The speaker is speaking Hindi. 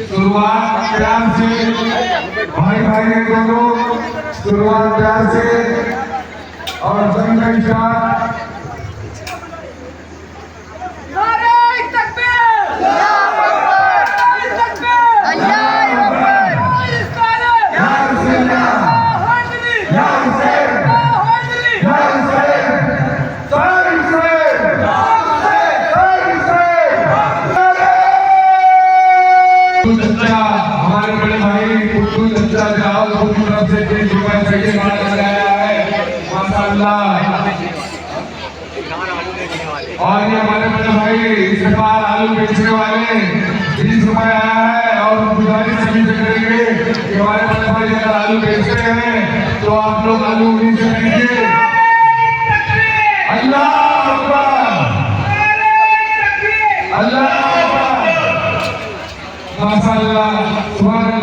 शुरुआत प्यार से, भाई भाई है दोनों, शुरुआत प्यार से और जंग का इशारा। हमारे बड़े भाई कुट्टू चचा जाओ उनकी तरफ से 30 रुपए से मार्ग लगाया है माशाल्लाह। और ये हमारे बड़े भाई इस बार आलू बेचने वाले 30 रुपए आया है और गुजारिश सभी से करेंगे कि हमारे बड़े भाई अगर आलू बेचते हैं तो आप लोग आलू उन्हीं से खरीदिए। अल्लाह अकबर, अल्लाह अकबर, माशाल्लाह।